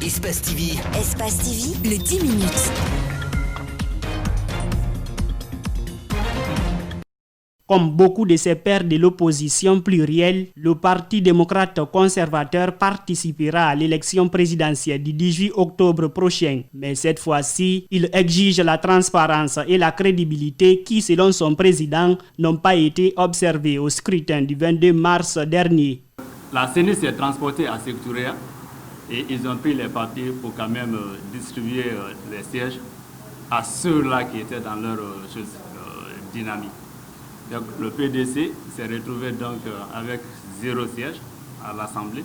Espace TV. Espace TV, le 10 minutes. Comme beaucoup de ses pairs de l'opposition plurielle, le Parti démocrate conservateur participera à l'élection présidentielle du 18 octobre prochain. Mais cette fois-ci, il exige la transparence et la crédibilité qui, selon son président, n'ont pas été observées au scrutin du 22 mars dernier. La CENI s'est transportée à Sécouria et ils ont pris les papiers pour quand même distribuer les sièges à ceux-là qui étaient dans leur dynamique. Donc, le PDC s'est retrouvé donc avec 0 siège à l'Assemblée.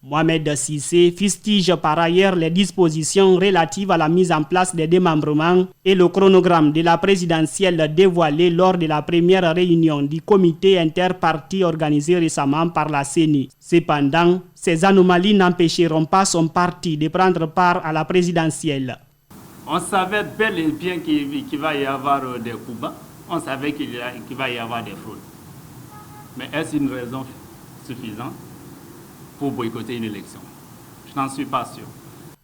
Mohamed Cissé fustige par ailleurs les dispositions relatives à la mise en place des démembrements et le chronogramme de la présidentielle dévoilé lors de la première réunion du comité interparti organisé récemment par la CENI. Cependant, ces anomalies n'empêcheront pas son parti de prendre part à la présidentielle. On savait bel et bien qu'il va y avoir des coups bas. On savait qu'il va y avoir des fraudes. Mais est-ce une raison suffisante pour boycotter une élection? Je n'en suis pas sûr.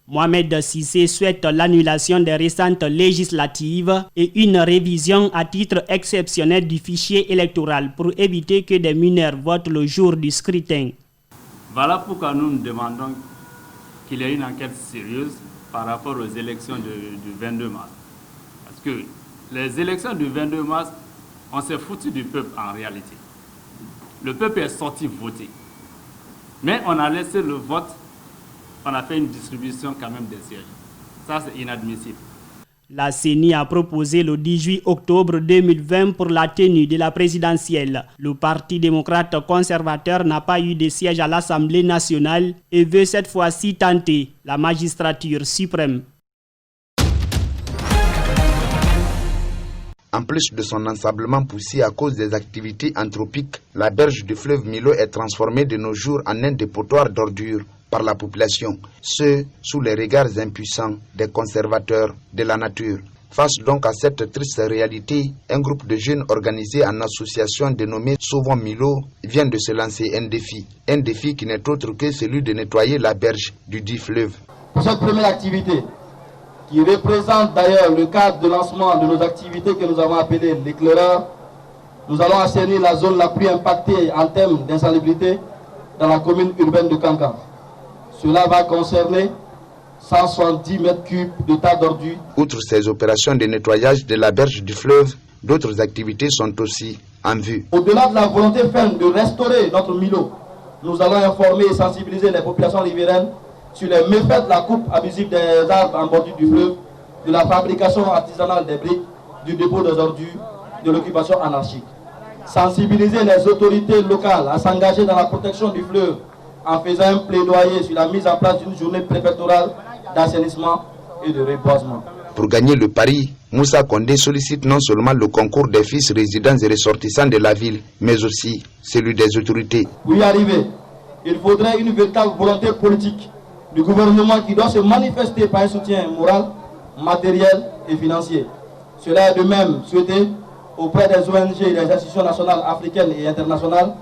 Mohamed Cissé souhaite l'annulation des récentes législatives et une révision à titre exceptionnel du fichier électoral pour éviter que des mineurs votent le jour du scrutin. Voilà pourquoi nous demandons qu'il y ait une enquête sérieuse par rapport aux élections du 22 mars. Parce que les élections du 22 mars, on s'est foutu du peuple en réalité. Le peuple est sorti voter. Mais on a laissé le vote, on a fait une distribution quand même des sièges. Ça, c'est inadmissible. La CENI a proposé le 18 octobre 2020 pour la tenue de la présidentielle. Le Parti démocrate conservateur n'a pas eu de siège à l'Assemblée nationale et veut cette fois-ci tenter la magistrature suprême. En plus de son ensablement poussé à cause des activités anthropiques, la berge du fleuve Milo est transformée de nos jours en un dépotoir d'ordures par la population, ce sous les regards impuissants des conservateurs de la nature. Face donc à cette triste réalité, un groupe de jeunes organisés en association dénommée Sauvons Milo vient de se lancer un défi qui n'est autre que celui de nettoyer la berge du dit fleuve. Pour cette première activité, qui représente d'ailleurs le cadre de lancement de nos activités que nous avons appelées l'éclaireur, nous allons assainir la zone la plus impactée en termes d'insalubrité dans la commune urbaine de Kankan. Cela va concerner 170 mètres cubes de tas d'ordures. Outre ces opérations de nettoyage de la berge du fleuve, d'autres activités sont aussi en vue. Au-delà de la volonté ferme de restaurer notre Milo, nous allons informer et sensibiliser les populations riveraines sur les méfaits de la coupe abusive des arbres en bordure du fleuve, de la fabrication artisanale des briques, du dépôt des ordures, de l'occupation anarchique. Sensibiliser les autorités locales à s'engager dans la protection du fleuve en faisant un plaidoyer sur la mise en place d'une journée préfectorale d'assainissement et de reboisement. Pour gagner le pari, Moussa Condé sollicite non seulement le concours des fils résidents et ressortissants de la ville, mais aussi celui des autorités. Pour y arriver, il faudrait une véritable volonté politique du gouvernement qui doit se manifester par un soutien moral, matériel et financier. Cela est de même souhaité auprès des ONG et des institutions nationales, africaines et internationales,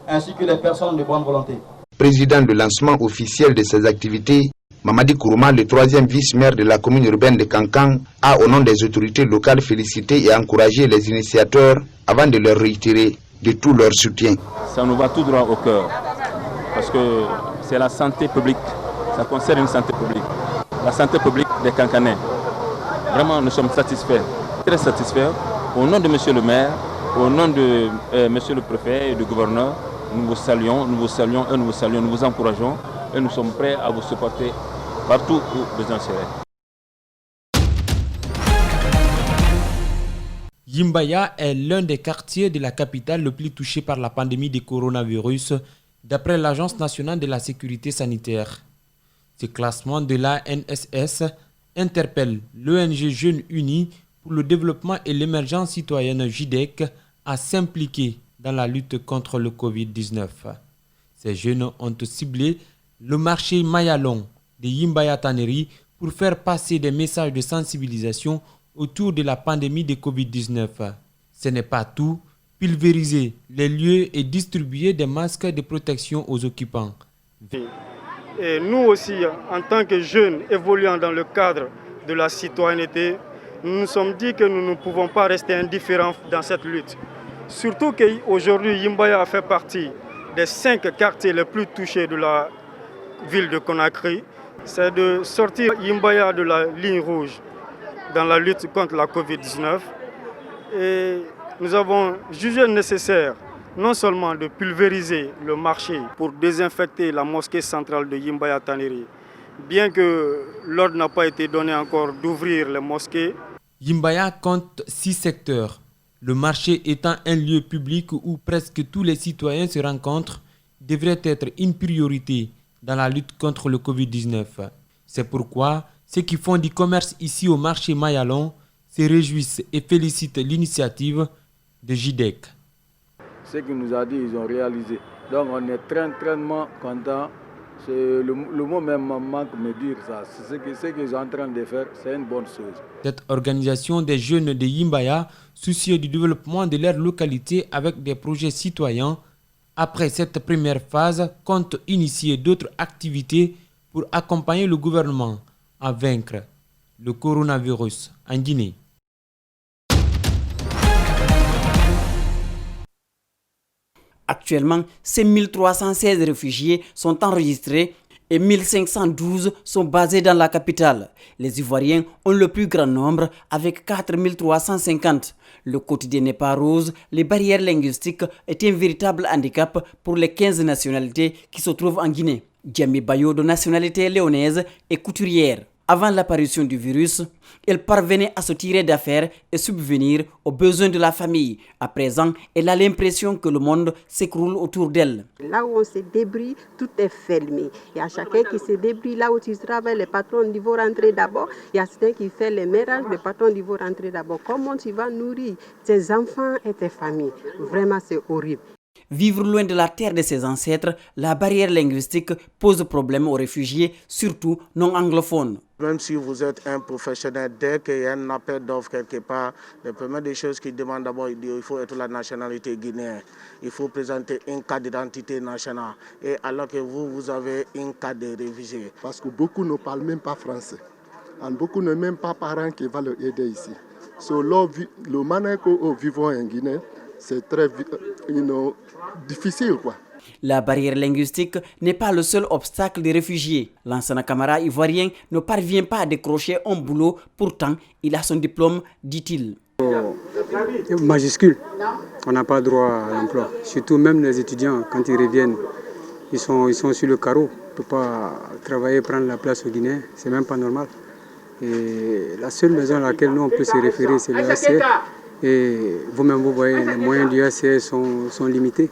ainsi que les personnes de bonne volonté. Président de lancement officiel de ces activités, Mamadi Kourouma, le 3e vice-maire de la commune urbaine de Kankan, a au nom des autorités locales félicité et encouragé les initiateurs avant de leur réitérer de tout leur soutien. Ça nous va tout droit au cœur, parce que c'est la santé publique. Ça concerne une santé publique, la santé publique des Kankanais. Vraiment, nous sommes satisfaits, très satisfaits. Au nom de monsieur le maire, au nom de monsieur le préfet et du gouverneur, nous vous saluons et nous vous encourageons et nous sommes prêts à vous supporter partout où besoin serait. Yimbaya est l'un des quartiers de la capitale le plus touché par la pandémie du coronavirus, d'après l'Agence nationale de la sécurité sanitaire. Ce classement de l'ANSS interpelle l'ONG Jeunes Unis pour le développement et l'émergence citoyenne JIDEC à s'impliquer dans la lutte contre le Covid-19. Ces jeunes ont ciblé le marché Mayalon de Yimbaya Tannery pour faire passer des messages de sensibilisation autour de la pandémie de Covid-19. Ce n'est pas tout, pulvériser les lieux et distribuer des masques de protection aux occupants. Et nous aussi, en tant que jeunes évoluant dans le cadre de la citoyenneté, nous nous sommes dit que nous ne pouvons pas rester indifférents dans cette lutte. Surtout qu'aujourd'hui, Yimbaya fait partie des 5 quartiers les plus touchés de la ville de Conakry. C'est de sortir Yimbaya de la ligne rouge dans la lutte contre la Covid-19. Et nous avons jugé nécessaire non seulement de pulvériser le marché pour désinfecter la mosquée centrale de Yimbaya Taneri, bien que l'ordre n'a pas été donné encore d'ouvrir les mosquées. Yimbaya compte 6 secteurs. Le marché étant un lieu public où presque tous les citoyens se rencontrent, devrait être une priorité dans la lutte contre le Covid-19. C'est pourquoi ceux qui font du commerce ici au marché Mayalon se réjouissent et félicitent l'initiative de JIDEC. Ce qu'il nous a dit, ils ont réalisé. Donc on est très contents. Le mot même manque me dire ça. Ce qu'ils sont en train de faire, c'est une bonne chose. Cette organisation des jeunes de Yimbaya, soucieux du développement de leur localité avec des projets citoyens, après cette première phase, compte initier d'autres activités pour accompagner le gouvernement à vaincre le coronavirus en Guinée. Actuellement, ces 1316 réfugiés sont enregistrés et 1512 sont basés dans la capitale. Les Ivoiriens ont le plus grand nombre avec 4350. Le quotidien n'est pas rose, les barrières linguistiques est un véritable handicap pour les 15 nationalités qui se trouvent en Guinée. Djamé Bayo, de nationalité léonaise, est couturière. Avant l'apparition du virus, elle parvenait à se tirer d'affaires et subvenir aux besoins de la famille. À présent, elle a l'impression que le monde s'écroule autour d'elle. Là où on se débrouille, tout est fermé. Il y a chacun qui se débrouille. Là où tu travailles, les patrons ils vont rentrer d'abord. Il y a certains qui font les ménages, les patrons ils vont rentrer d'abord. Comment tu vas nourrir tes enfants et tes familles? Vraiment, c'est horrible. Vivre loin de la terre de ses ancêtres, la barrière linguistique pose problème aux réfugiés, surtout non anglophones. Même si vous êtes un professionnel, dès qu'il y a un appel d'offres quelque part, les premières des choses qu'ils demandent d'abord, il faut être la nationalité guinéenne. Il faut présenter une carte d'identité nationale. Et alors que vous avez une carte de réfugié. Parce que beaucoup ne parlent même pas français. Et beaucoup n'ont même pas parents qui vont leur aider ici. Le manière que nous vivons en Guinée, c'est très difficile, quoi. La barrière linguistique n'est pas le seul obstacle des réfugiés. Lansana Camara, ivoirien, ne parvient pas à décrocher un boulot. Pourtant, il a son diplôme, dit-il. Majuscule, on n'a pas droit à l'emploi. Surtout même les étudiants, quand ils reviennent, ils sont sur le carreau. On ne peut pas travailler, prendre la place aux Guinéens. C'est même pas normal. Et la seule maison à laquelle nous on peut se référer, c'est le HCR. Et vous-même, vous voyez, les moyens du HCR sont limités.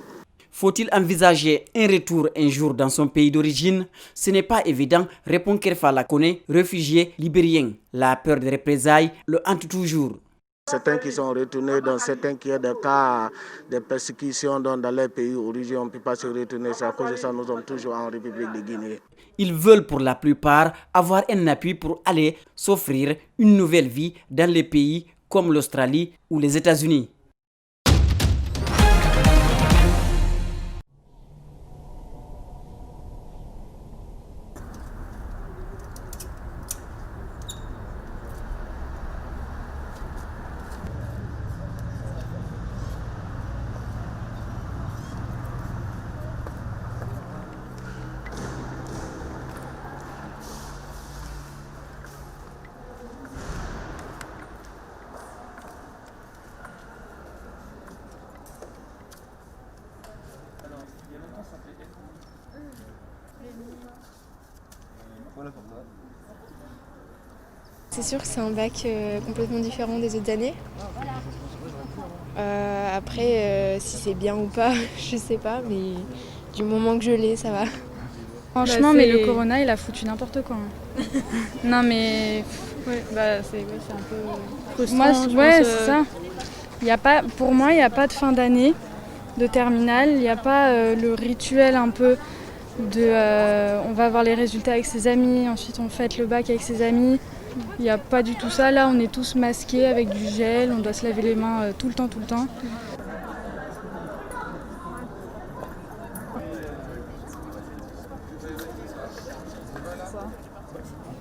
Faut-il envisager un retour un jour dans son pays d'origine? Ce n'est pas évident, répond Kerfa Lakone, réfugié libérien. La peur des représailles le hante toujours. Certains qui sont retournés dans certains qui ont des cas de persécutions dans leur pays d'origine, on ne peut pas se retourner. C'est à cause de ça que nous sommes toujours en République de Guinée. Ils veulent pour la plupart avoir un appui pour aller s'offrir une nouvelle vie dans les pays comme l'Australie ou les États-Unis. C'est sûr que c'est un bac complètement différent des autres années. Après, si c'est bien ou pas, je sais pas, mais du moment que je l'ai, ça va. Franchement, mais le corona, il a foutu n'importe quoi. Non, mais c'est un peu frustrant. C'est ça. Pour moi, il n'y a pas de fin d'année, de terminale. Il n'y a pas le rituel un peu de on va avoir les résultats avec ses amis, ensuite on fête le bac avec ses amis. Il n'y a pas du tout ça. Là, on est tous masqués avec du gel, on doit se laver les mains tout le temps.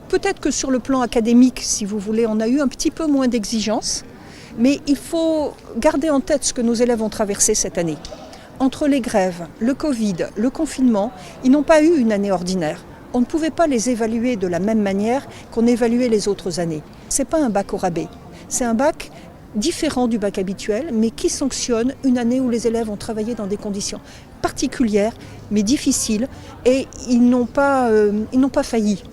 Peut-être que sur le plan académique, si vous voulez, on a eu un petit peu moins d'exigences, mais il faut garder en tête ce que nos élèves ont traversé cette année. Entre les grèves, le Covid, le confinement, ils n'ont pas eu une année ordinaire. On ne pouvait pas les évaluer de la même manière qu'on évaluait les autres années. Ce n'est pas un bac au rabais, c'est un bac différent du bac habituel, mais qui sanctionne une année où les élèves ont travaillé dans des conditions particulières, mais difficiles, et ils n'ont pas failli.